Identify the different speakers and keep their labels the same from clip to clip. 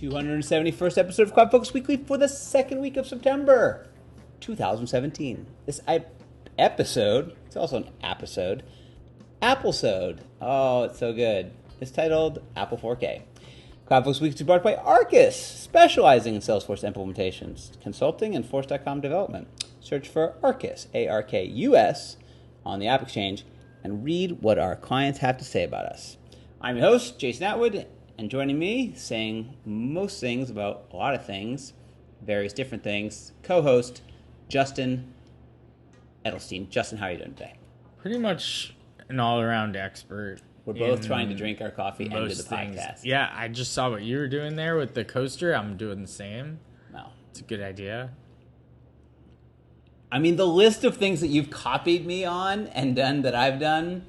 Speaker 1: 271st episode of CloudFocus Weekly for the second week of September 2017. This episode, it's also an episode, Applesode. Oh, it's so good. It's titled Apple 4K. CloudFocus Weekly is brought by Arkus, specializing in Salesforce implementations, consulting, and Force.com development. Search for Arkus, A-R-K-U-S, on the App Exchange, and read what our clients have to say about us. I'm your host, Jason Atwood, and joining me, saying most things about a lot of things, various different things, co-host Justin Edelstein. Justin, how are you doing today?
Speaker 2: Pretty much an all-around expert.
Speaker 1: We're both trying to drink our coffee and do the
Speaker 2: things.
Speaker 1: podcast.
Speaker 2: Yeah, I just saw what you were doing there with the coaster. I'm doing the same.
Speaker 1: No.
Speaker 2: It's a good idea.
Speaker 1: I mean, the list of things that you've copied me on and done that I've done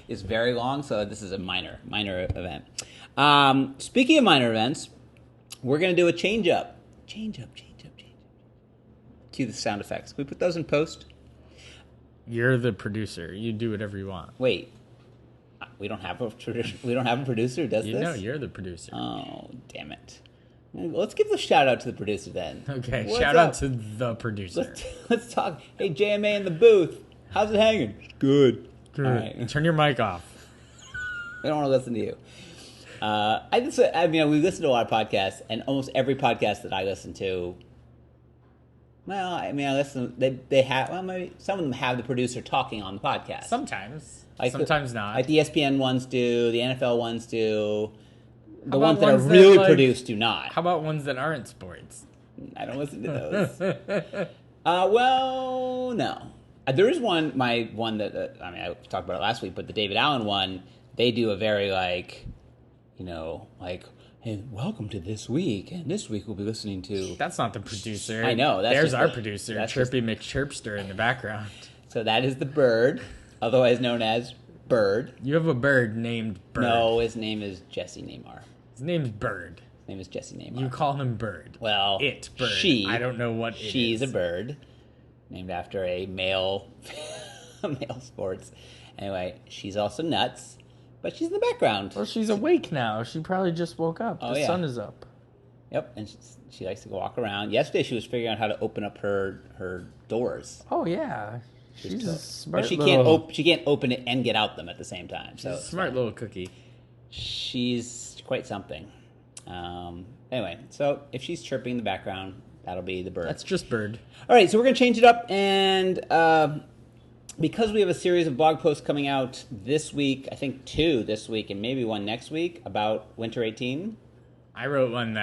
Speaker 1: is very long, so this is a minor event. Speaking of minor events, we're going to do a change-up. Change-up. Cue the sound effects. Can we put those in post?
Speaker 2: You're the producer. You do whatever you want.
Speaker 1: Wait. We don't have a producer who does this?
Speaker 2: No, you're the producer.
Speaker 1: Oh, damn it. Let's give the shout-out to the producer then.
Speaker 2: Okay,
Speaker 1: What's
Speaker 2: shout
Speaker 1: up?
Speaker 2: out to the producer.
Speaker 1: Let's talk. Hey, JMA in the booth. How's it hanging? Good.
Speaker 2: Good.
Speaker 1: All right.
Speaker 2: Turn your mic off.
Speaker 1: I don't want to listen to you. We listen to a lot of podcasts, and almost every podcast that I listen to, I listen. They have. Well, maybe some of them have the producer talking on the podcast.
Speaker 2: Sometimes.
Speaker 1: Like
Speaker 2: Sometimes not.
Speaker 1: Like the ESPN ones do. The NFL ones do. The
Speaker 2: How
Speaker 1: ones
Speaker 2: about
Speaker 1: that are
Speaker 2: ones that,
Speaker 1: really
Speaker 2: like-
Speaker 1: produced do not.
Speaker 2: How about ones that aren't sports?
Speaker 1: I don't listen to those. Well, no. There is one that I talked about it last week, but the David Allen one, they do a very hey, welcome to this week, and this week we'll be listening to.
Speaker 2: That's not the producer.
Speaker 1: I know.
Speaker 2: There's our producer, Chirpy McChirpster in the background.
Speaker 1: So that is the bird, otherwise known as Bird.
Speaker 2: You have a bird named Bird.
Speaker 1: No, his name is Jesse Neymar.
Speaker 2: His name's Bird.
Speaker 1: His name is Jesse Neymar.
Speaker 2: You call him Bird.
Speaker 1: Well,
Speaker 2: It, Bird. I don't know what it is.
Speaker 1: She's a bird, named after a male sports. Anyway, she's also nuts, but she's in the background.
Speaker 2: Well, she's awake now. She probably just woke up.
Speaker 1: Oh,
Speaker 2: The
Speaker 1: yeah.
Speaker 2: sun is up.
Speaker 1: Yep, and she likes to go walk around. Yesterday, she was figuring out how to open up her doors.
Speaker 2: Oh, yeah. She's a smart
Speaker 1: But she
Speaker 2: little...
Speaker 1: can't open it and get out them at the same time. So
Speaker 2: She's a smart little cookie.
Speaker 1: she's quite something. Anyway, so if she's chirping in the background, that'll be the bird.
Speaker 2: That's just Bird.
Speaker 1: All right, so we're going to change it up, and because we have a series of blog posts coming out this week, I think 2 this week and maybe 1 next week about Winter 18.
Speaker 2: I wrote one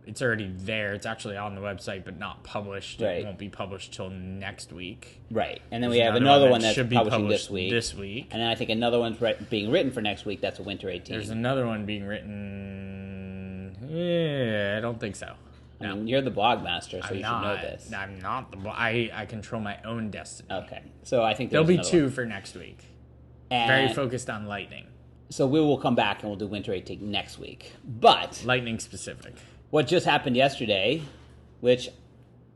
Speaker 2: it's already there. It's actually on the website, but not published.
Speaker 1: Right.
Speaker 2: It won't be published till next week.
Speaker 1: Right, and then
Speaker 2: There's
Speaker 1: we have another one
Speaker 2: that
Speaker 1: that's
Speaker 2: should be
Speaker 1: publishing
Speaker 2: published
Speaker 1: this week. And then I think another one's being written for next week. That's a Winter 18.
Speaker 2: There's another one being written. Yeah, I don't think so.
Speaker 1: I
Speaker 2: No.
Speaker 1: mean, you're the blog master, so
Speaker 2: I'm
Speaker 1: you
Speaker 2: not.
Speaker 1: should know this.
Speaker 2: I'm not I control my own destiny.
Speaker 1: Okay, so I think
Speaker 2: There'll
Speaker 1: there's
Speaker 2: be
Speaker 1: another
Speaker 2: 2
Speaker 1: one.
Speaker 2: for next week.
Speaker 1: And
Speaker 2: Very focused on lightning.
Speaker 1: so we will come back and we'll do Winter 18 next week. But
Speaker 2: Lightning specific.
Speaker 1: what just happened yesterday, which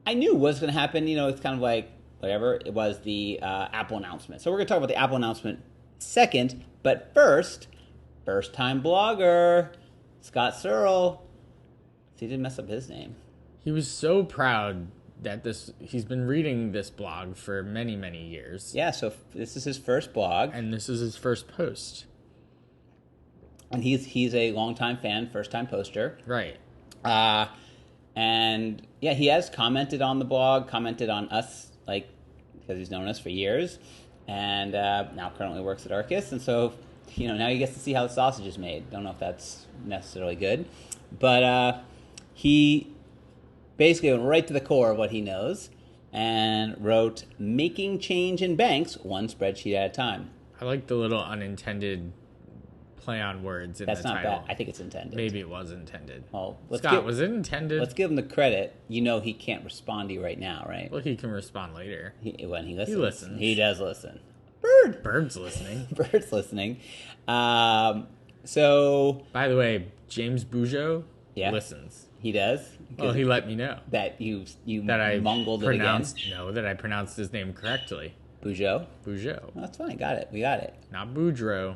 Speaker 1: I knew was going to happen, it's kind of like whatever, it was the Apple announcement. So we're going to talk about the Apple announcement second, but first-time blogger, Scott Searle. He didn't mess up his name.
Speaker 2: He was so proud that he's been reading this blog for many, many years.
Speaker 1: Yeah, so this is his first blog.
Speaker 2: And this is his first post.
Speaker 1: And he's a longtime fan, first-time poster.
Speaker 2: Right.
Speaker 1: And yeah, he has commented on the blog, commented on us, because he's known us for years, and now currently works at Arkus, and so, now he gets to see how the sausage is made. Don't know if that's necessarily good, but he basically went right to the core of what he knows, and wrote, "Making change in banks, one spreadsheet at a time."
Speaker 2: I like the little unintended play on words in
Speaker 1: That's
Speaker 2: the
Speaker 1: not
Speaker 2: title.
Speaker 1: bad. I think it's intended.
Speaker 2: Maybe it was intended.
Speaker 1: Well,
Speaker 2: Scott, was it intended?
Speaker 1: Let's give him the credit. He can't respond to you right now, right?
Speaker 2: Well, he can respond later.
Speaker 1: When he listens.
Speaker 2: He listens.
Speaker 1: He does listen.
Speaker 2: Bird's listening.
Speaker 1: Bird's listening. So
Speaker 2: By the way, James Bujo
Speaker 1: he
Speaker 2: listens.
Speaker 1: does.
Speaker 2: Well, he let me know
Speaker 1: that you
Speaker 2: that I
Speaker 1: bungled
Speaker 2: pronounced
Speaker 1: it again.
Speaker 2: no, that I pronounced his name correctly.
Speaker 1: Bujo.
Speaker 2: Bujo,
Speaker 1: Well, that's fine. Got it. We got it.
Speaker 2: not Boudreaux,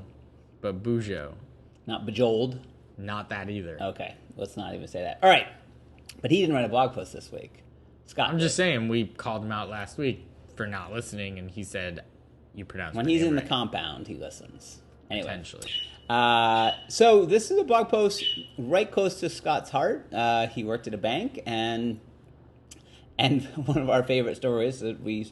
Speaker 2: but Bujo.
Speaker 1: Not bejoled.
Speaker 2: Not that either.
Speaker 1: Okay, let's not even say that. All right, but he didn't write a blog post this week. Scott
Speaker 2: I'm just
Speaker 1: did.
Speaker 2: saying, we called him out last week for not listening, and he said, you pronounced
Speaker 1: When
Speaker 2: my
Speaker 1: he's
Speaker 2: name
Speaker 1: in the
Speaker 2: right.
Speaker 1: compound, he listens. Anyway.
Speaker 2: Potentially.
Speaker 1: So this is a blog post right close to Scott's heart. He worked at a bank, and one of our favorite stories that we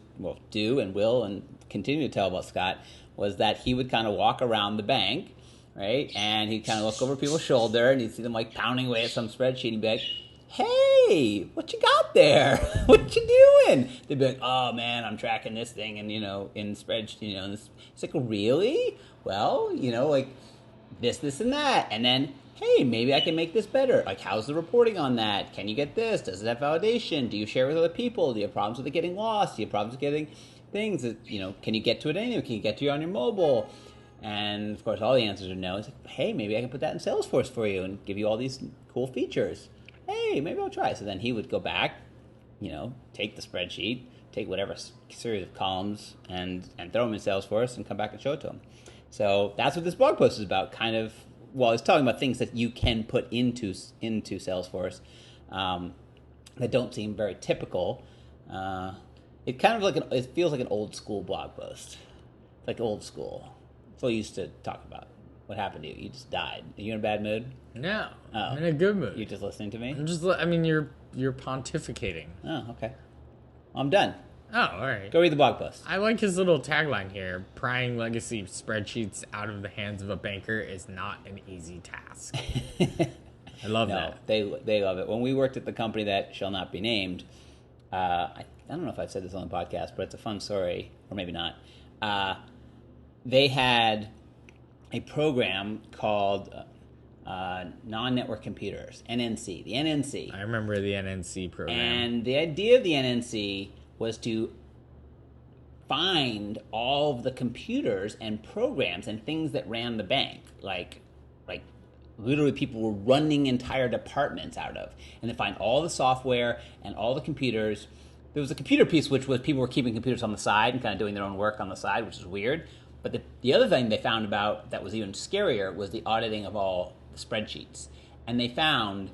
Speaker 1: do and will and continue to tell about Scott was that he would kind of walk around the bank, right? And he'd kind of look over people's shoulder, and he'd see them like pounding away at some spreadsheet, and he'd be like, "Hey, what you got there? What you doing?" They'd be like, "Oh man, I'm tracking this thing, and in spreadsheet, and this." It's like, "Really? Well, like this, and that," and then, "Hey, maybe I can make this better. Like, how's the reporting on that? Can you get this? Does it have validation? Do you share it with other people? Do you have problems with it getting lost? Do you have problems with getting things that, can you get to it anyway? Can you get to it on your mobile?" And of course, all the answers are no. It's like, "Hey, maybe I can put that in Salesforce for you and give you all these cool features. Hey, maybe I'll try." So then he would go back, take the spreadsheet, take whatever series of columns and throw them in Salesforce and come back and show it to him. So that's what this blog post is about. It's talking about things that you can put into Salesforce that don't seem very typical. It kind of it feels like an old school blog post. It's like old school. That's what we used to talk about. What happened to you? You just died. Are you in a bad mood?
Speaker 2: No,
Speaker 1: Oh.
Speaker 2: I'm in a good mood.
Speaker 1: You just listening to me?
Speaker 2: You're pontificating.
Speaker 1: Oh, okay. Well, I'm done.
Speaker 2: Oh, all right.
Speaker 1: Go read the blog post.
Speaker 2: I like his little tagline here. Prying legacy spreadsheets out of the hands of a banker is not an easy task. I love that.
Speaker 1: They love it. When we worked at the company that shall not be named, I don't know if I've said this on the podcast, but it's a fun story, or maybe not. They had a program called Non-Network Computers, NNC, the NNC.
Speaker 2: I remember the NNC program.
Speaker 1: And the idea of the NNC was to find all of the computers and programs and things that ran the bank, like literally people were running entire departments out of, and then find all the software and all the computers. There was a computer piece, which was people were keeping computers on the side and kind of doing their own work on the side, which is weird. But the other thing they found about that was even scarier was the auditing of all the spreadsheets. And they found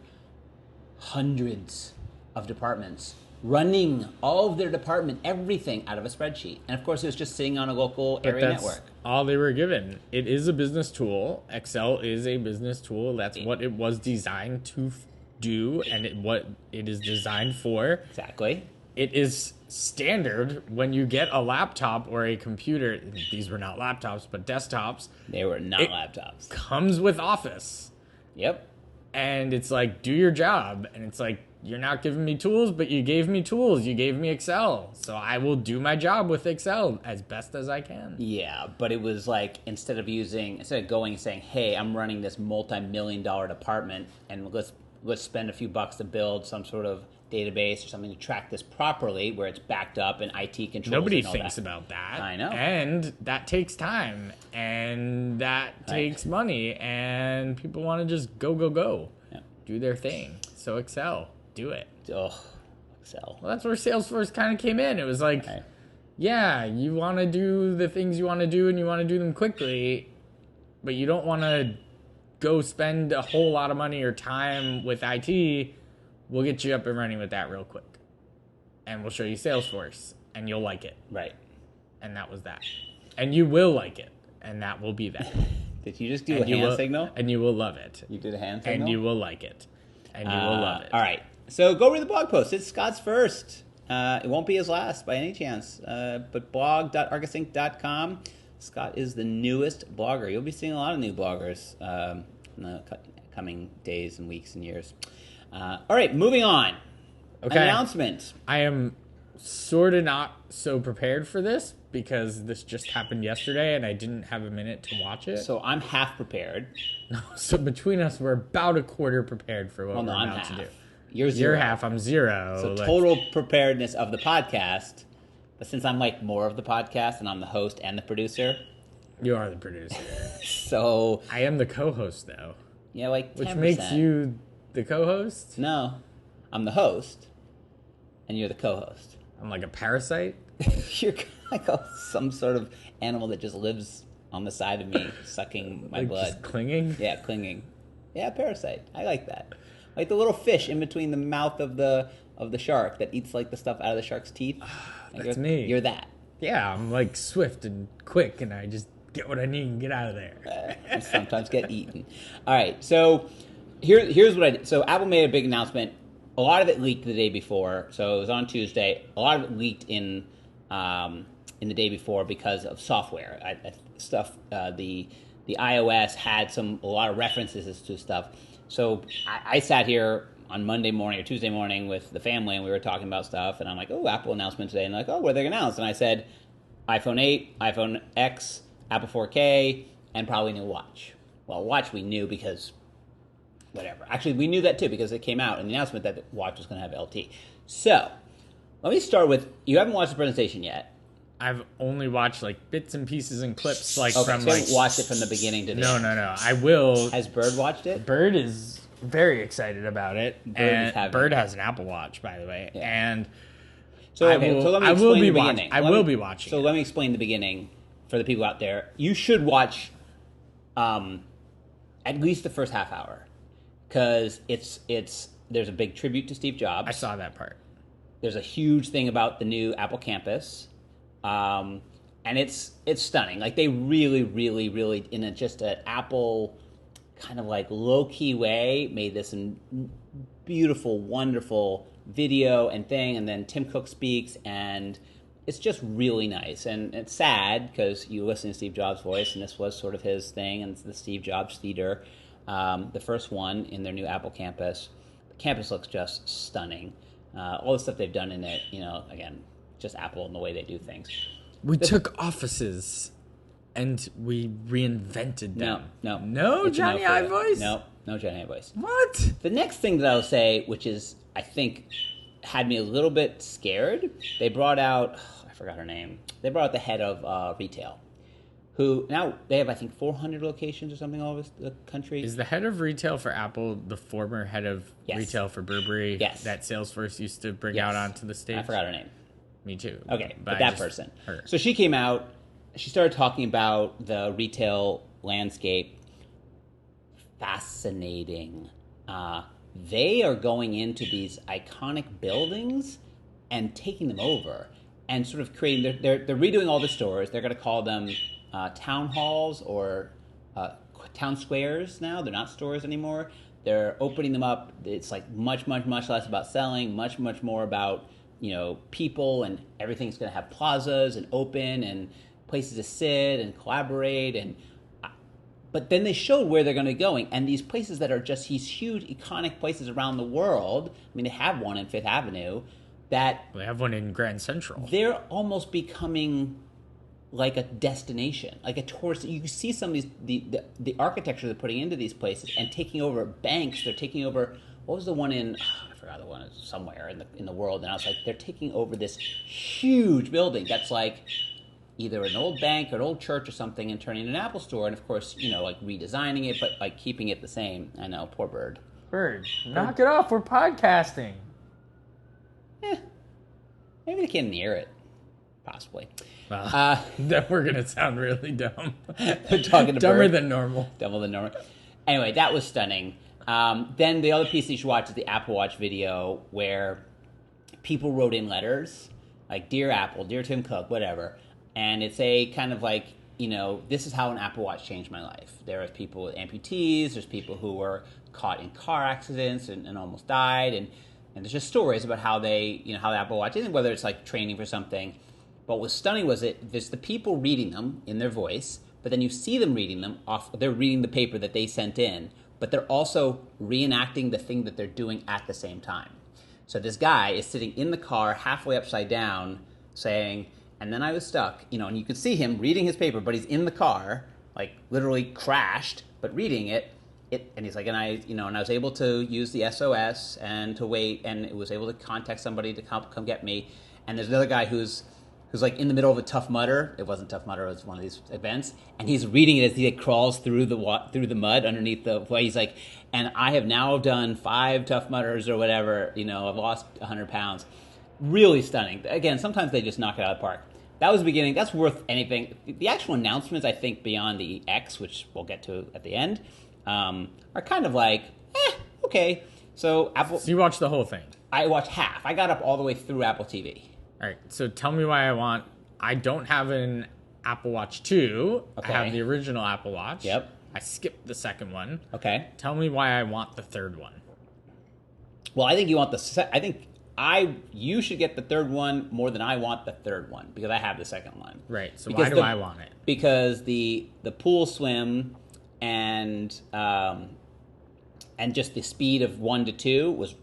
Speaker 1: hundreds of departments running all of their department, everything out of a spreadsheet. And of course, it was just sitting on a local area network.
Speaker 2: All they were given. It is a business tool. Excel is a business tool. That's what it was designed to do, and what it is designed for.
Speaker 1: Exactly.
Speaker 2: It is standard when you get a laptop or a computer. These were not laptops, but desktops.
Speaker 1: They were not laptops.
Speaker 2: Comes with Office.
Speaker 1: Yep.
Speaker 2: And it's like, do your job. And it's like, you're not giving me tools, but you gave me tools. You gave me Excel. So I will do my job with Excel as best as I can.
Speaker 1: Yeah, but it was like, instead of going and saying, "Hey, I'm running this multi-million-dollar department, and let's spend a few bucks to build some sort of database or something to track this properly, where it's backed up and IT controls."
Speaker 2: Nobody
Speaker 1: and all
Speaker 2: thinks
Speaker 1: that.
Speaker 2: about that.
Speaker 1: I know.
Speaker 2: And that takes time. And that takes money. And people want to just go.
Speaker 1: Yeah.
Speaker 2: Do their thing. So Excel, do it.
Speaker 1: Oh, Excel.
Speaker 2: Well, that's where Salesforce kind of came in. It was like, yeah, you want to do the things you want to do and you want to do them quickly, but you don't want to go spend a whole lot of money or time with IT. We'll get you up and running with that real quick. And we'll show you Salesforce, and you'll like it.
Speaker 1: Right.
Speaker 2: And that was that. And you will like it, and that will be that.
Speaker 1: Did you just do a hand signal?
Speaker 2: And you will love it.
Speaker 1: You did a hand signal?
Speaker 2: And you will like it. And you will love it.
Speaker 1: All right. So go read the blog post. It's Scott's first. It won't be his last by any chance. But blog.arkusinc.com. Scott is the newest blogger. You'll be seeing a lot of new bloggers in the coming days and weeks and years. All right, moving on.
Speaker 2: Okay.
Speaker 1: Announcement.
Speaker 2: I am sort of not so prepared for this because this just happened yesterday and I didn't have a minute to watch it.
Speaker 1: So I'm half prepared.
Speaker 2: So between us, we're about a quarter prepared for what we're about to do.
Speaker 1: You're zero.
Speaker 2: You're half, I'm zero.
Speaker 1: So total preparedness of the podcast. But since I'm like more of the podcast and I'm the host and the producer.
Speaker 2: You are the producer.
Speaker 1: So.
Speaker 2: I am the co-host, though.
Speaker 1: Yeah, like 10%.
Speaker 2: Which makes you the co-host?
Speaker 1: No. I'm the host. And you're the co-host.
Speaker 2: I'm like a parasite?
Speaker 1: You're like some sort of animal that just lives on the side of me, sucking my blood.
Speaker 2: Just clinging?
Speaker 1: Yeah, clinging. Yeah, parasite. I like that. Like the little fish in between the mouth of the shark that eats like the stuff out of the shark's teeth. Like
Speaker 2: That's me.
Speaker 1: You're that.
Speaker 2: Yeah, I'm like swift and quick, and I just get what I need and get out of there.
Speaker 1: You sometimes get eaten. All right, so here's what I did. So Apple made a big announcement. A lot of it leaked the day before, so it was on Tuesday. A lot of it leaked in the day before because of software The iOS had a lot of references to stuff. So I sat here on Monday morning or Tuesday morning with the family, and we were talking about stuff. And I'm like, "Oh, Apple announcement today." And like, "Oh, what are they gonna announce?" And I said, "iPhone 8, iPhone X, Apple 4K, and probably a new watch." Well, watch we knew because whatever. Actually, we knew that too because it came out in the announcement that the watch was going to have LT. So let me start with, you haven't watched the presentation yet.
Speaker 2: I've only watched like bits and pieces and clips from
Speaker 1: so you
Speaker 2: like.
Speaker 1: haven't watched it from the beginning to the end.
Speaker 2: No. I will.
Speaker 1: Has Bird watched it?
Speaker 2: Bird is very excited about it. Bird has an Apple Watch, by the way, and
Speaker 1: so let me explain the beginning.
Speaker 2: I will be watching.
Speaker 1: So let me explain the beginning for the people out there. You should watch at least the first half hour because there's a big tribute to Steve Jobs.
Speaker 2: I saw that part.
Speaker 1: There's a huge thing about the new Apple campus. And it's stunning. Like they really, really, really, in just an Apple kind of like low-key way, made this beautiful, wonderful video and thing. And then Tim Cook speaks, and it's just really nice. And it's sad because you listen to Steve Jobs' voice, and this was sort of his thing, and it's the Steve Jobs Theater, the first one in their new Apple campus. The campus looks just stunning. All the stuff they've done in it, again, just Apple and the way they do things.
Speaker 2: We took offices and we reinvented them. No Johnny Ive voice?
Speaker 1: No Johnny Ive voice.
Speaker 2: What?
Speaker 1: The next thing that I'll say, which is, I think, had me a little bit scared, they brought out, I forgot her name, they brought out the head of retail, who now they have, I think, 400 locations or something all over the country.
Speaker 2: Is the head of retail for Apple the former head of retail for Burberry that Salesforce used to bring out onto the stage?
Speaker 1: I forgot her name.
Speaker 2: Me too.
Speaker 1: Okay, but that person. Her. So she came out, she started talking about the retail landscape. Fascinating. They are going into these iconic buildings and taking them over and sort of creating, they're redoing all the stores. They're going to call them town halls or town squares now. They're not stores anymore. They're opening them up. It's like much, much, much less about selling, much, much more about people, and everything's going to have plazas and open and places to sit and collaborate. But then they showed where they're going to be going, and these places that are just these huge, iconic places around the world. I mean, they have one in Fifth Avenue. They
Speaker 2: have one in Grand Central.
Speaker 1: They're almost becoming like a destination, like a tourist. You see some of these the architecture they're putting into these places and taking over banks. They're taking over. What was the one in? I forgot the one somewhere in the world. And I was like, they're taking over this huge building that's like either an old bank or an old church or something, and turning it into an Apple store. And of course, like redesigning it, but like keeping it the same. I know, poor Bird.
Speaker 2: Knock it off. We're podcasting.
Speaker 1: Maybe they can't hear it. Possibly.
Speaker 2: Then we're gonna sound really dumb.
Speaker 1: Talking to
Speaker 2: Dumber
Speaker 1: Bird.
Speaker 2: than normal.
Speaker 1: Dumber than normal. Anyway, that was stunning. Then the other piece that you should watch is the Apple Watch video, where people wrote in letters like "Dear Apple," "Dear Tim Cook," whatever, and it's a kind of like, this is how an Apple Watch changed my life. There are people with amputees. There's people who were caught in car accidents and almost died, and there's just stories about how they, how the Apple Watch is, whether it's like training for something. But what was stunning was there's the people reading them in their voice, but then you see them reading them off. They're reading the paper that they sent in, but they're also reenacting the thing that they're doing at the same time. So this guy is sitting in the car halfway upside down saying, and then I was stuck, and you could see him reading his paper, but he's in the car, like literally crashed, but reading it. And he's like, and I was able to use the SOS and to wait, and it was able to contact somebody to come get me. And there's another guy who's like in the middle of a Tough Mudder. It wasn't Tough Mudder, it was one of these events. And he's reading it as he crawls through the mud underneath the way. He's like, and I have now done 5 Tough Mudders or whatever, I've lost 100 pounds. Really stunning. Again, sometimes they just knock it out of the park. That was the beginning. That's worth anything. The actual announcements, I think, beyond the X, which we'll get to at the end, are kind of like, okay. So Apple.
Speaker 2: So you watched the whole thing.
Speaker 1: I watched half. I got up all the way through Apple TV.
Speaker 2: All right. So tell me why I don't have an Apple Watch 2.
Speaker 1: Okay.
Speaker 2: I have the original Apple Watch.
Speaker 1: Yep.
Speaker 2: I skipped the second one.
Speaker 1: Okay.
Speaker 2: Tell me why I want the third one.
Speaker 1: Well, I think you want you should get the third one more than I want the third one because I have the second one.
Speaker 2: Right. So
Speaker 1: because
Speaker 2: why do I want it?
Speaker 1: Because the pool swim and just the speed of 1 to 2 was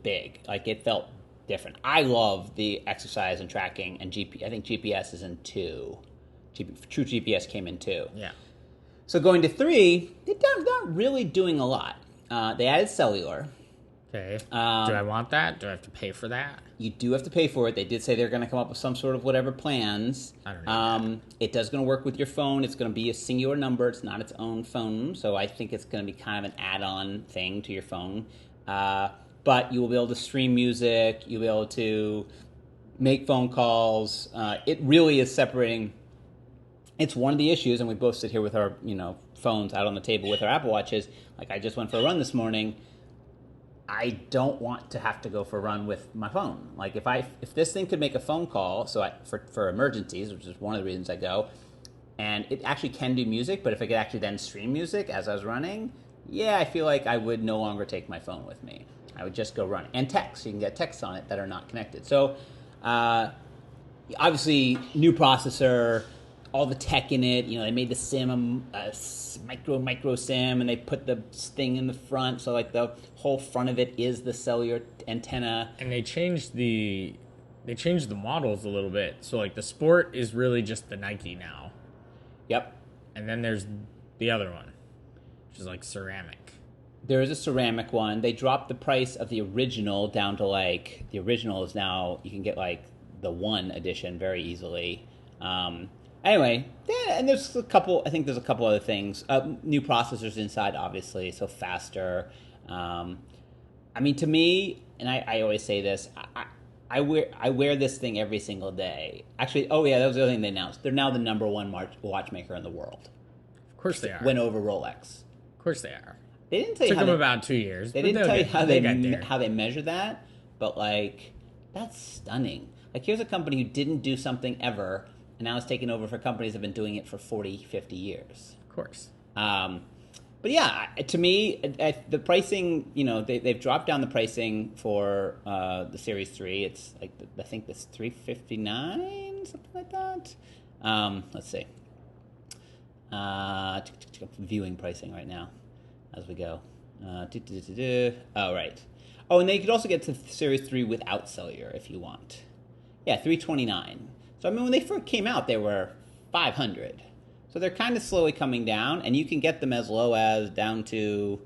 Speaker 1: big. Like it felt different. I love the exercise and tracking and I think GPS is in 2. True GPS came in 2.
Speaker 2: Yeah.
Speaker 1: So going to 3, they're not really doing a lot. They added cellular.
Speaker 2: Okay. Do I want that? Do I have to pay for that?
Speaker 1: You do have to pay for it. They did say they're going to come up with some sort of whatever plans.
Speaker 2: I don't know.
Speaker 1: It does going to work with your phone. It's going to be a singular number. It's not its own phone. So I think it's going to be kind of an add-on thing to your phone. But you will be able to stream music. You'll be able to make phone calls. It really is separating. It's one of the issues, and we both sit here with our phones out on the table with our Apple Watches. Like I just went for a run this morning. I don't want to have to go for a run with my phone. Like if this thing could make a phone call, for emergencies, which is one of the reasons I go, and it actually can do music, but if it could actually then stream music as I was running, yeah, I feel like I would no longer take my phone with me. I would just go run. And text. You can get texts on it that are not connected. So obviously, new processor, all the tech in it. They made the SIM a micro SIM, and they put the thing in the front, so like the whole front of it is the cellular antenna.
Speaker 2: And they changed the models a little bit. So like the Sport is really just the Nike now.
Speaker 1: Yep.
Speaker 2: And then there's the other one, which is like ceramic.
Speaker 1: There is a ceramic one. They dropped the price of the original down to like the original is now you can get like the 1 edition very easily. Anyway, yeah, and there's a couple other things. New processors inside, obviously, so faster. To me, and I always say this, I wear this thing every single day. Actually, that was the other thing they announced. They're now the number 1 watchmaker in the world.
Speaker 2: Of course they are.
Speaker 1: Went over Rolex.
Speaker 2: Of course they are.
Speaker 1: They didn't tell you
Speaker 2: Took them about 2 years.
Speaker 1: They didn't tell you how they measure that, but like that's stunning. Like here's a company who didn't do something ever. And now it's taken over for companies that have been doing it for 40, 50 years.
Speaker 2: Of course.
Speaker 1: But yeah, to me, the pricing, they've dropped down the pricing for the Series 3. It's like, I think it's $359, something like that. Let's see. Viewing pricing right now as we go. Oh, right. Oh, and then you could also get to Series 3 without cellular if you want. Yeah, $329. So, when they first came out, they were $500. So they're kind of slowly coming down, and you can get them as low as down to,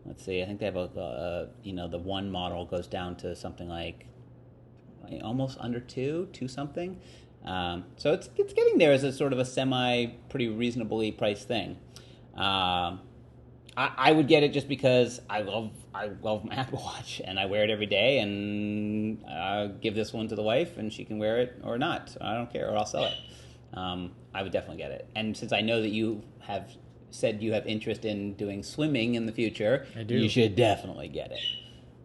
Speaker 1: let's see, I think they have the 1 model goes down to something like almost under 2 something. So it's getting there as a sort of a pretty reasonably priced thing. I would get it just because I love my Apple Watch, and I wear it every day, and give this one to the wife, and she can wear it or not. I don't care, or I'll sell it. I would definitely get it. And since I know that you have said you have interest in doing swimming in the future,
Speaker 2: I do.
Speaker 1: You should definitely get it.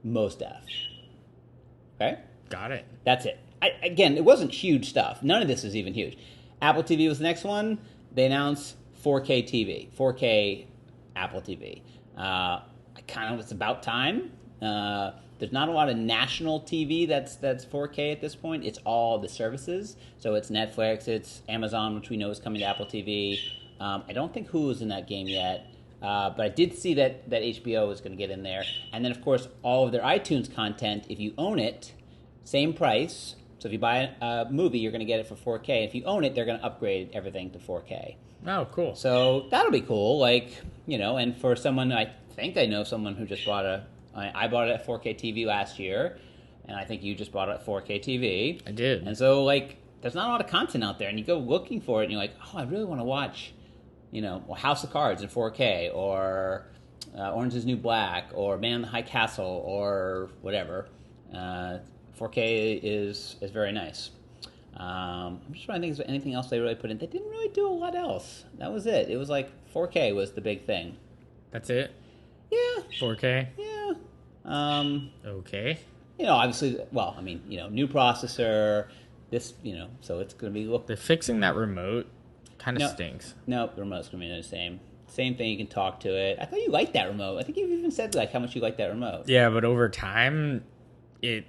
Speaker 1: Most def. Okay?
Speaker 2: Got it.
Speaker 1: That's it. Again, it wasn't huge stuff. None of this is even huge. Apple TV was the next one. They announced 4K TV. 4K Apple TV. It's about time. There's not a lot of national TV that's 4K at this point. It's all the services. So it's Netflix, it's Amazon, which we know is coming to Apple TV. I don't think Hulu's in that game yet. But I did see that HBO is going to get in there. And then, of course, all of their iTunes content, if you own it, same price. So if you buy a movie, you're going to get it for 4K. If you own it, they're going to upgrade everything to 4K.
Speaker 2: Oh, cool.
Speaker 1: So that'll be cool. And for someone, I think I know someone who just bought I bought it at 4K TV last year, and I think you just bought it at 4K TV.
Speaker 2: I did.
Speaker 1: And so, there's not a lot of content out there, and you go looking for it, and you're like, oh, I really want to watch, House of Cards in 4K, or Orange is the New Black, or Man in the High Castle, or whatever. 4K is very nice. I'm just trying to think if there's anything else they really put in. They didn't really do a lot else. That was it. It was 4K was the big thing.
Speaker 2: That's it?
Speaker 1: Yeah.
Speaker 2: 4K?
Speaker 1: Yeah.
Speaker 2: Okay.
Speaker 1: Obviously, well, new processor. This, so it's going to be
Speaker 2: They're fixing that remote. Kind of
Speaker 1: No.
Speaker 2: stinks.
Speaker 1: No, the remote's going to be the same. Same thing. You can talk to it. I thought you liked that remote. I think you've even said how much you like that remote.
Speaker 2: Yeah, but over time, it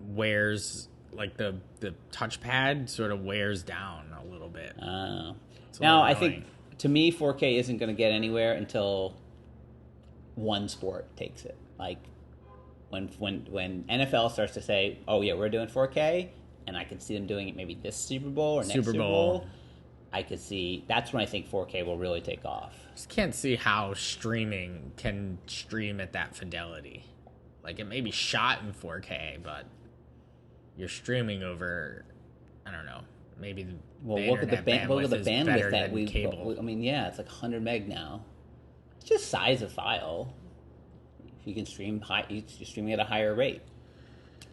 Speaker 2: wears the touchpad sort of wears down a little bit.
Speaker 1: Now I think to me 4K isn't going to get anywhere until one sport takes it. Like when NFL starts to say, "Oh yeah, we're doing 4K," and I can see them doing it maybe this Super Bowl or next Super Bowl. I could see that's when I think 4K will really take off.
Speaker 2: Just can't see how streaming can stream at that fidelity. Like, it may be shot in 4K, but you're streaming over, I don't know, maybe the
Speaker 1: look at the bandwidth that we
Speaker 2: cable.
Speaker 1: It's like 100 meg now. It's just size of file. If you can stream you're streaming at a higher rate,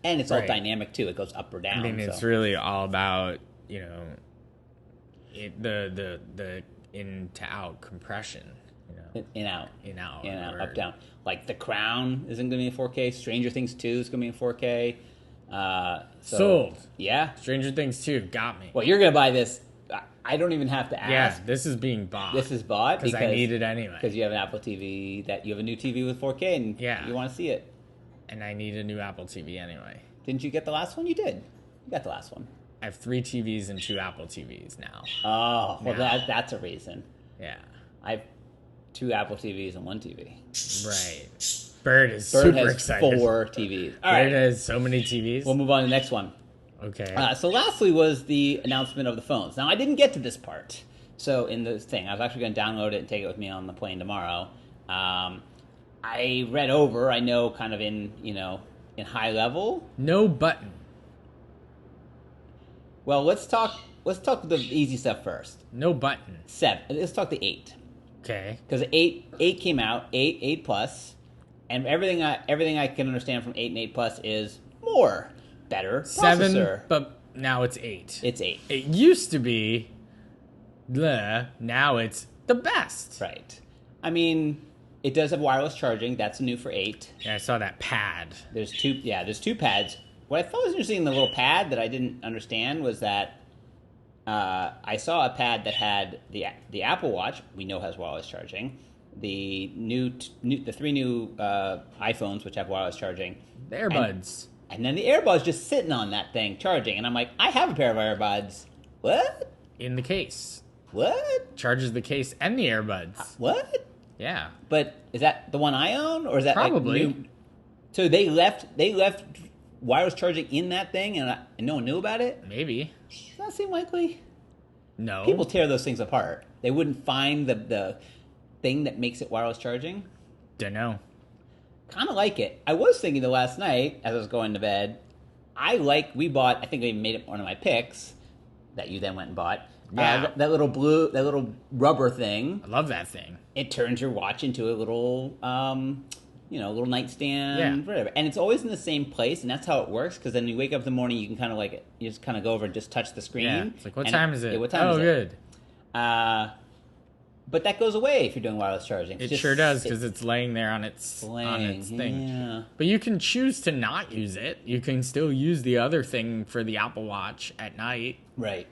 Speaker 1: and it's all dynamic too. It goes up or down.
Speaker 2: It's really all about the in to out compression.
Speaker 1: In out,
Speaker 2: or,
Speaker 1: up down. Like The Crown isn't going to be in 4K. Stranger Things 2 is going to be in 4K.
Speaker 2: Sold.
Speaker 1: Yeah.
Speaker 2: Stranger Things 2 got me.
Speaker 1: Well, you're going to buy this. I don't even have to ask.
Speaker 2: Yeah, this is being bought.
Speaker 1: This is bought
Speaker 2: because I need it anyway.
Speaker 1: Because you have an Apple TV, that you have a new TV with 4K, and you want to see it.
Speaker 2: And I need a new Apple TV anyway.
Speaker 1: Didn't you get the last one? You did. You got the last one.
Speaker 2: I have 3 TVs and 2 Apple TVs now.
Speaker 1: Oh, well, that's a reason.
Speaker 2: Yeah.
Speaker 1: I have 2 Apple TVs and 1 TV.
Speaker 2: Right. Bird has
Speaker 1: excited. 4 TVs. All right.
Speaker 2: Bird has so many TVs.
Speaker 1: We'll move on to the next one.
Speaker 2: Okay.
Speaker 1: So lastly was the announcement of the phones. Now, I didn't get to this part. So in this thing, I was actually going to download it and take it with me on the plane tomorrow. I read over, I know kind of in high level.
Speaker 2: No button.
Speaker 1: Well, let's talk the easy stuff first.
Speaker 2: No button.
Speaker 1: 7. Let's talk the 8.
Speaker 2: Okay.
Speaker 1: Because 8 came out, 8 plus, and everything I can understand from 8 and 8 plus is better processor.
Speaker 2: 7, but now it's 8.
Speaker 1: It's 8.
Speaker 2: It used to be, now it's the best.
Speaker 1: Right. It does have wireless charging. That's new for 8.
Speaker 2: Yeah, I saw that pad.
Speaker 1: There's 2 pads. What I thought was interesting in the little pad that I didn't understand was that I saw a pad that had the Apple Watch. We know has wireless charging. The 3 new iPhones, which have wireless charging.
Speaker 2: The earbuds.
Speaker 1: And then the earbuds just sitting on that thing charging. And I'm like, I have a pair of earbuds. What?
Speaker 2: In the case.
Speaker 1: What?
Speaker 2: Charges the case and the earbuds.
Speaker 1: What?
Speaker 2: Yeah.
Speaker 1: But is that the one I own, or is that
Speaker 2: probably
Speaker 1: new? So they left wireless charging in that thing, and no one knew about it?
Speaker 2: Maybe.
Speaker 1: Does that seem likely?
Speaker 2: No.
Speaker 1: People tear those things apart. They wouldn't find the thing that makes it wireless charging?
Speaker 2: Don't know.
Speaker 1: Kind of like it. I was thinking the last night, as I was going to bed, we bought, I think I made it one of my picks, that you then went and bought.
Speaker 2: Yeah.
Speaker 1: That little rubber thing.
Speaker 2: I love that thing.
Speaker 1: It turns your watch into a little, little nightstand, whatever. And it's always in the same place, and that's how it works. Because then you wake up in the morning, you can kind of you just kind of go over and just touch the screen.
Speaker 2: Yeah. It's like, what time is it?
Speaker 1: Yeah, what time is it?
Speaker 2: Oh, good.
Speaker 1: But that goes away if you're doing wireless charging.
Speaker 2: It sure does, because it's laying there on its thing.
Speaker 1: Yeah.
Speaker 2: But you can choose to not use it. You can still use the other thing for the Apple Watch at night.
Speaker 1: Right.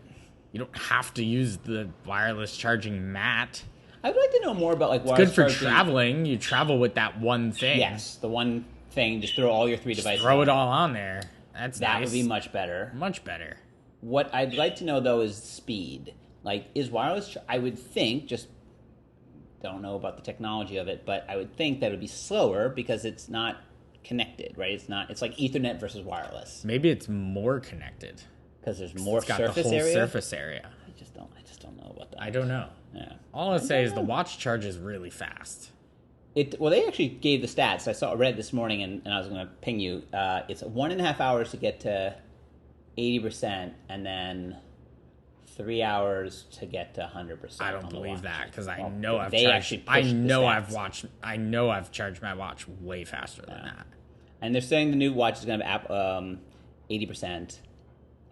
Speaker 2: You don't have to use the wireless charging mat.
Speaker 1: I would like to know more about wireless
Speaker 2: charging. It's good for
Speaker 1: charging.
Speaker 2: traveling. You travel with that one thing.
Speaker 1: Yes, the one thing. Just throw all your 3 devices.
Speaker 2: Throw it all on there. That
Speaker 1: nice. Would be much better.
Speaker 2: Much better.
Speaker 1: What I'd like to know though is speed. Is wireless? I would think, just don't know about the technology of it, but I would think that it would be slower because it's not connected, right? It's not. It's like Ethernet versus wireless.
Speaker 2: Maybe it's more connected.
Speaker 1: Because there's more surface area?
Speaker 2: It's got the whole surface area.
Speaker 1: I just don't know about that.
Speaker 2: I don't know.
Speaker 1: Yeah.
Speaker 2: All I'd say is the watch charges really fast.
Speaker 1: Well, they actually gave the stats. I read it this morning, and I was going to ping you. It's 1.5 hours to get to 80%, and then 3 hours to get to 100%.
Speaker 2: I don't believe that, because I know I've charged my watch way faster than that.
Speaker 1: And they're saying the new watch is going to have 80%.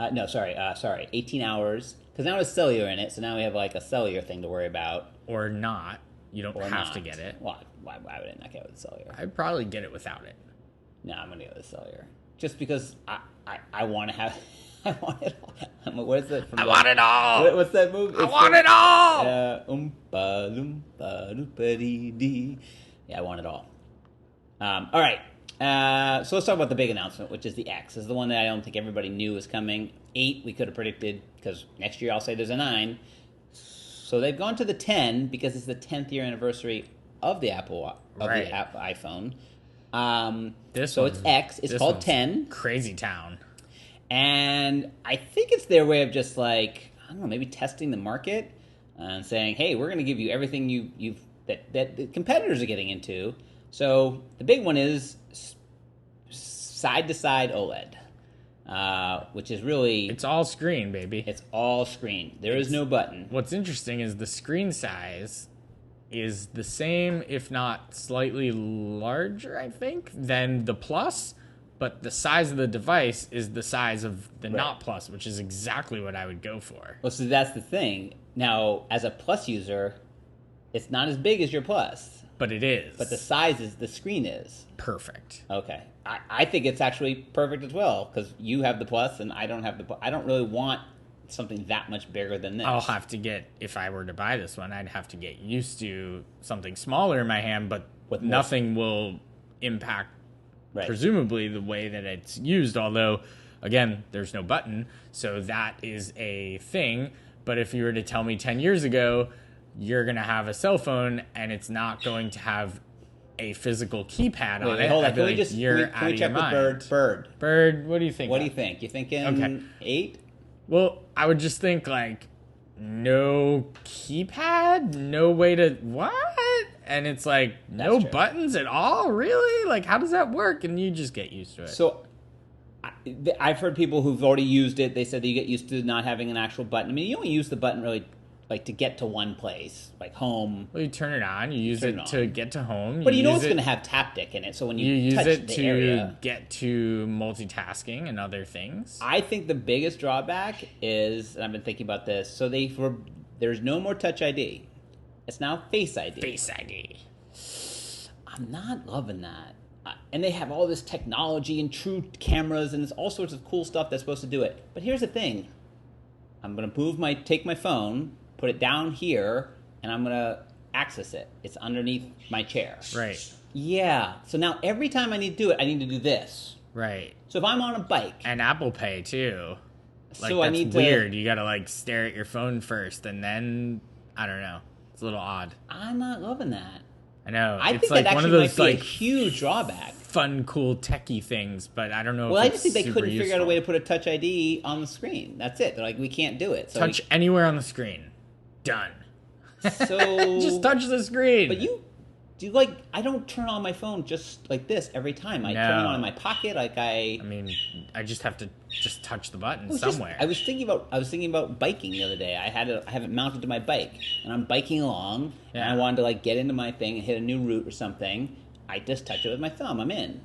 Speaker 1: 18 hours. Because now it's cellular in it, so now we have a cellular thing to worry about.
Speaker 2: Or not. You don't
Speaker 1: Or
Speaker 2: have to
Speaker 1: not.
Speaker 2: get it.
Speaker 1: Why would I not get it with the cellular?
Speaker 2: I'd probably get it without it.
Speaker 1: No, I'm gonna go with the cellular. Just because I want to have. I want it all. What is it?
Speaker 2: I want it all.
Speaker 1: What's that movie?
Speaker 2: I want it all.
Speaker 1: Oompa loompa loompa dee dee. Yeah, I want it all. All right. So let's talk about the big announcement, which is the X. This is the one that I don't think everybody knew was coming. 8 we could have predicted, because next year I'll say there's a 9. So they've gone to the 10 because it's the 10th year anniversary of the iPhone. So it's X. It's called 10.
Speaker 2: Crazy town.
Speaker 1: And I think it's their way of just like, I don't know, maybe testing the market and saying, hey, we're going to give you everything that the competitors are getting into. So the big one is side-to-side OLED, which is really...
Speaker 2: It's all screen, baby.
Speaker 1: It's all screen. There is no button.
Speaker 2: What's interesting is the screen size is the same, if not slightly larger, I think, than the Plus. But the size of the device is the size of the Not Plus, which is exactly what I would go for.
Speaker 1: Well, so that's the thing. Now, as a Plus user, it's not as big as your Plus.
Speaker 2: But it is.
Speaker 1: But the size is, the screen is.
Speaker 2: Perfect.
Speaker 1: Okay. I think it's actually perfect as well, because you have the Plus and I don't have the Plus. I don't really want something that much bigger than this.
Speaker 2: I'll have to get, if I were to buy this one, I'd have to get used to something smaller in my hand, but nothing will impact presumably the way that it's used, although again there's no button, so that is a thing. But if you were to tell me 10 years ago you're going to have a cell phone and it's not going to have a physical keypad on it,
Speaker 1: hold on.
Speaker 2: I'd be like, you're out of your mind. Bird, what do you think?
Speaker 1: What do you think? You thinking 8?
Speaker 2: Well, I would just think like no keypad, no way to what? And it's like, no buttons at all? Really? Like, how does that work? And you just get used to it.
Speaker 1: So, I've heard people who've already used it, they said that you get used to not having an actual button. I mean, you only use the button really, like, to get to one place, like home.
Speaker 2: Well, you turn it on, you use it to get to home.
Speaker 1: But you know it's going to have taptic in it, so when you
Speaker 2: use
Speaker 1: touch
Speaker 2: it
Speaker 1: the
Speaker 2: to
Speaker 1: area,
Speaker 2: get to multitasking and other things.
Speaker 1: I think the biggest drawback is, and I've been thinking about this, so there's no more Touch ID. It's now Face ID.
Speaker 2: Face ID.
Speaker 1: I'm not loving that. And they have all this technology and true cameras and there's all sorts of cool stuff that's supposed to do it. But here's the thing. I'm going to take my phone, put it down here, and I'm going to access it. It's underneath my chair.
Speaker 2: Right.
Speaker 1: Yeah. So now every time I need to do it, I need to do this.
Speaker 2: Right.
Speaker 1: So if I'm on a bike.
Speaker 2: And Apple Pay, too. Like,
Speaker 1: so
Speaker 2: that's weird. You got to, like, stare at your phone first and then, I don't know. It's a little odd.
Speaker 1: I'm not loving that.
Speaker 2: I know.
Speaker 1: I
Speaker 2: it's
Speaker 1: think
Speaker 2: like
Speaker 1: that
Speaker 2: one of
Speaker 1: actually
Speaker 2: those
Speaker 1: might be
Speaker 2: like
Speaker 1: a huge drawback.
Speaker 2: Fun, cool, techie things, but I don't know.
Speaker 1: Well,
Speaker 2: if
Speaker 1: I just think they couldn't
Speaker 2: useful.
Speaker 1: figure out a way to put a Touch ID on the screen. That's it. They're like, we can't do it. So
Speaker 2: touch anywhere on the screen. Done.
Speaker 1: So
Speaker 2: just touch the screen.
Speaker 1: But I don't turn on my phone just like this every time. I turn it on in my pocket. I
Speaker 2: mean, I just have to just touch the button somewhere.
Speaker 1: I was thinking about biking the other day. I have it mounted to my bike, and I'm biking along, and I wanted to like get into my thing and hit a new route or something. I just touch it with my thumb. I'm in.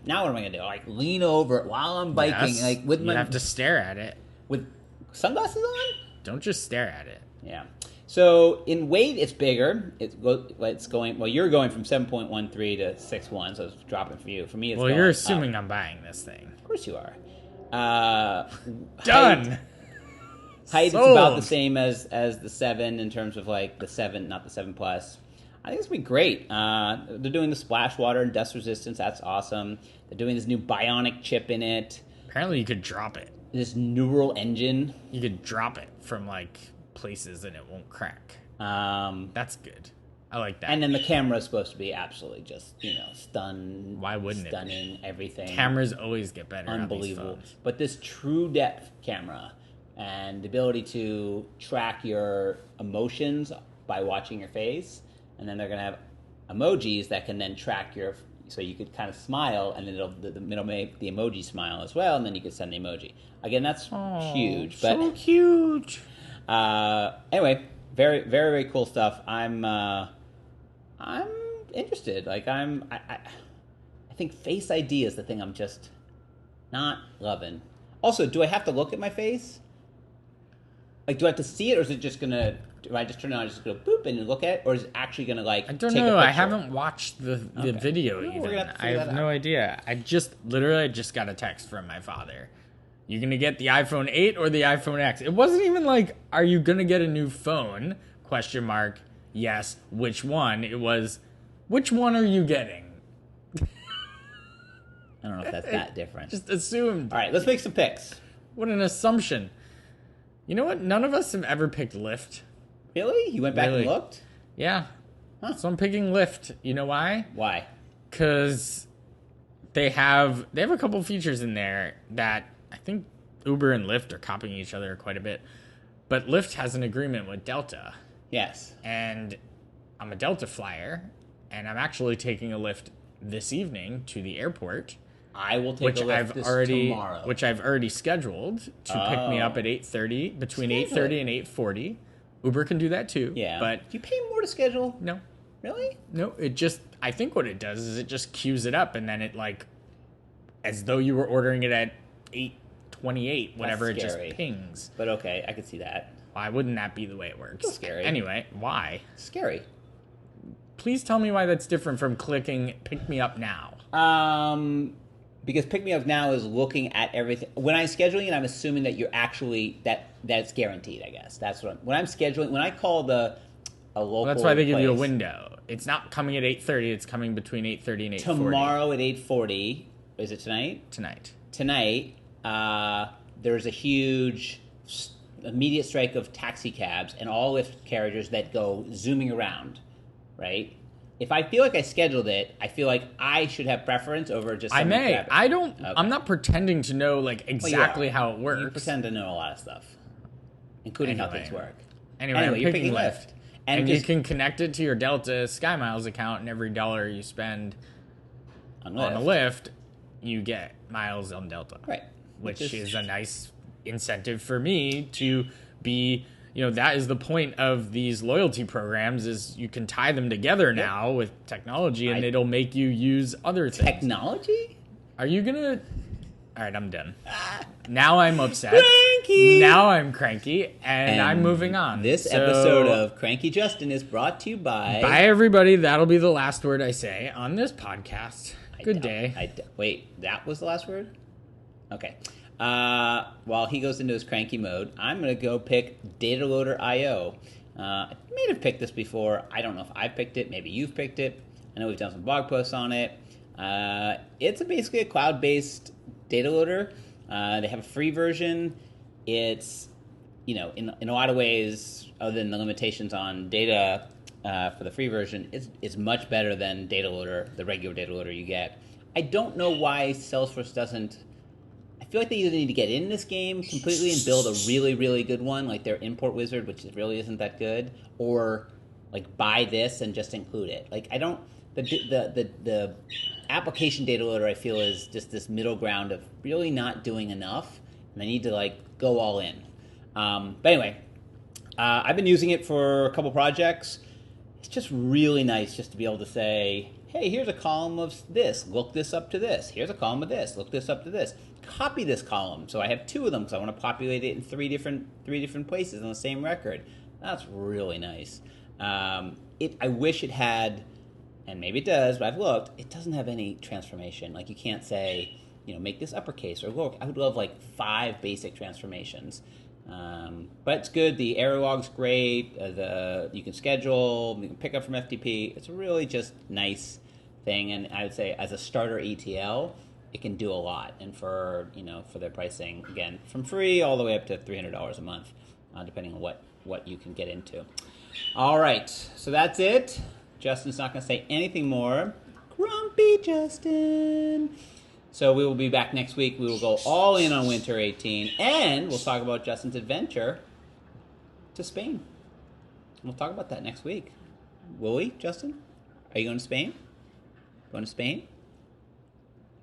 Speaker 1: Now what am I gonna do? Like lean over it while I'm biking, like with my.
Speaker 2: You have to stare at it
Speaker 1: with sunglasses on.
Speaker 2: Don't just stare at it.
Speaker 1: Yeah. So in weight, it's bigger. It's going. Well, you're going from 7.13 to 6.1, so it's dropping for you. For me, it's
Speaker 2: well, you're assuming I'm buying this thing.
Speaker 1: Of course you are.
Speaker 2: Done.
Speaker 1: Height is about the same as the 7 in terms of like the 7, not the 7 Plus. I think it's gonna be great. They're doing the splash water and dust resistance. That's awesome. They're doing this new bionic chip in it.
Speaker 2: Apparently, you could drop it.
Speaker 1: This neural engine.
Speaker 2: You could drop it from like places and it won't crack. That's good. I like that.
Speaker 1: And then the camera is supposed to be absolutely just, stunning.
Speaker 2: Why wouldn't
Speaker 1: stunning, everything.
Speaker 2: Cameras always get better.
Speaker 1: Unbelievable.
Speaker 2: On these phones.
Speaker 1: But this true depth camera and the ability to track your emotions by watching your face, and then they're going to have emojis that can then track so you could kind of smile, and then it'll make the emoji smile as well, and then you could send the emoji. Again, that's huge. But
Speaker 2: so huge.
Speaker 1: Anyway, very, very, very cool stuff. I'm interested. Like I think Face ID is the thing I'm just not loving. Also, do I have to look at my face? Like, do I have to see it, or is it just gonna? Do I just turn it on, and just go boop, and look at it, or is it actually gonna like?
Speaker 2: I don't
Speaker 1: take
Speaker 2: know.
Speaker 1: A
Speaker 2: I
Speaker 1: picture?
Speaker 2: haven't watched the video
Speaker 1: No, we're
Speaker 2: even.
Speaker 1: gonna have to
Speaker 2: I
Speaker 1: figure
Speaker 2: have
Speaker 1: that
Speaker 2: no
Speaker 1: out.
Speaker 2: idea. I just got a text from my father. You gonna get the iPhone 8 or the iPhone X? It wasn't even like, are you gonna get a new phone? Question mark. Yes. Which one? It was, which one are you getting?
Speaker 1: I don't know if that's that different.
Speaker 2: Just assumed.
Speaker 1: All right, let's make some picks.
Speaker 2: What an assumption. You know what? None of us have ever picked Lyft.
Speaker 1: Really? You went back
Speaker 2: Really?
Speaker 1: and looked?
Speaker 2: Yeah.
Speaker 1: Huh.
Speaker 2: So I'm picking Lyft. You know why?
Speaker 1: Why?
Speaker 2: Because they have a couple features in there that I think Uber and Lyft are copying each other quite a bit. But Lyft has an agreement with Delta.
Speaker 1: Yes.
Speaker 2: And I'm a Delta flyer, and I'm actually taking a Lyft this evening to the airport.
Speaker 1: I will take a Lyft tomorrow.
Speaker 2: Which I've already scheduled to pick me up at 8:30, between 8:30 and 8:40. Uber can do that too.
Speaker 1: Yeah.
Speaker 2: But
Speaker 1: do you pay more to schedule?
Speaker 2: no.
Speaker 1: Really?
Speaker 2: No, it just, I think what it does is it just queues it up, and then it like, as though you were ordering it at 8:28, whatever, it just pings.
Speaker 1: But okay, I could see that.
Speaker 2: Why wouldn't that be the way it works?
Speaker 1: It's scary.
Speaker 2: Anyway, why?
Speaker 1: Scary.
Speaker 2: Please tell me why that's different from clicking pick me up now.
Speaker 1: Because Pick Me Up Now is looking at everything. When I'm scheduling it, I'm assuming that you're actually that it's guaranteed. I guess that's what when I'm scheduling. When I call a local,
Speaker 2: That's why they give you a
Speaker 1: place,
Speaker 2: window. It's not coming at 8:30. It's coming between 8:30 and 8:40
Speaker 1: tomorrow at 8:40. Is it tonight?
Speaker 2: Tonight.
Speaker 1: There's a huge immediate strike of taxi cabs and all Lyft carriages that go zooming around. Right. If I feel like I scheduled it, I feel like I should have preference over just.
Speaker 2: I may.
Speaker 1: Grab it.
Speaker 2: I don't.
Speaker 1: Okay.
Speaker 2: I'm not pretending to know like exactly how it works.
Speaker 1: You pretend to know a lot of stuff, including how
Speaker 2: Anyway.
Speaker 1: things work.
Speaker 2: Anyway, I'm
Speaker 1: you're
Speaker 2: picking
Speaker 1: picking
Speaker 2: Lyft.
Speaker 1: Lyft.
Speaker 2: And
Speaker 1: just
Speaker 2: you can connect it to your Delta Sky Miles account, and every dollar you spend
Speaker 1: on
Speaker 2: on a Lyft, you get miles on Delta.
Speaker 1: Right.
Speaker 2: Which is a nice incentive for me to be, that is the point of these loyalty programs, is you can tie them together now with technology, and it'll make you use other things.
Speaker 1: Technology?
Speaker 2: Are you gonna... All right, I'm done. Now I'm upset.
Speaker 1: Cranky!
Speaker 2: Now I'm cranky, and I'm moving on.
Speaker 1: This episode of Cranky Justin is brought to you by...
Speaker 2: Bye, everybody. That'll be the last word I say on this podcast. Good day.
Speaker 1: Wait, that was the last word? Okay. While he goes into his cranky mode, I'm going to go pick DataLoader.io. I may have picked this before. I don't know if I picked it. Maybe you've picked it. I know we've done some blog posts on it. It's basically a cloud-based data loader. They have a free version. It's, in a lot of ways, other than the limitations on data for the free version, it's much better than data loader, the regular data loader you get. I don't know why Salesforce doesn't... I feel like they either need to get in this game completely and build a really, really good one, like their import wizard, which really isn't that good, or like buy this and just include it. Like I don't... The application data loader, I feel, is just this middle ground of really not doing enough, and they need to go all in. But anyway, I've been using it for a couple projects. It's just really nice just to be able to say, hey, here's a column of this, look this up to this. Here's a column of this, look this up to this. Copy this column, so I have two of them because I want to populate it in three different places on the same record. That's really nice. I wish it had, and maybe it does, but I've looked, it doesn't have any transformation. Like you can't say, make this uppercase or look. I would love 5 basic transformations. But it's good. The error log's great. You can schedule, you can pick up from FTP. It's a really just nice thing. And I would say as a starter ETL, it can do a lot. And for their pricing, again, from free all the way up to $300 a month, depending on what you can get into. All right. So that's it. Justin's not going to say anything more. Grumpy Justin. So we will be back next week. We will go all in on Winter 18, and we'll talk about Justin's adventure to Spain. We'll talk about that next week. Will we, Justin? Are you going to Spain? Going to Spain?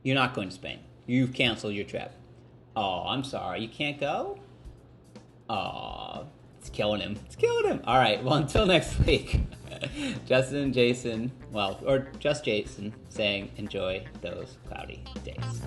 Speaker 1: You're not going to Spain. You've canceled your trip. Oh, I'm sorry. You can't go? Oh, it's killing him. It's killing him. All right. Well, until next week, Justin and Jason, or just Jason, saying enjoy those cloudy days.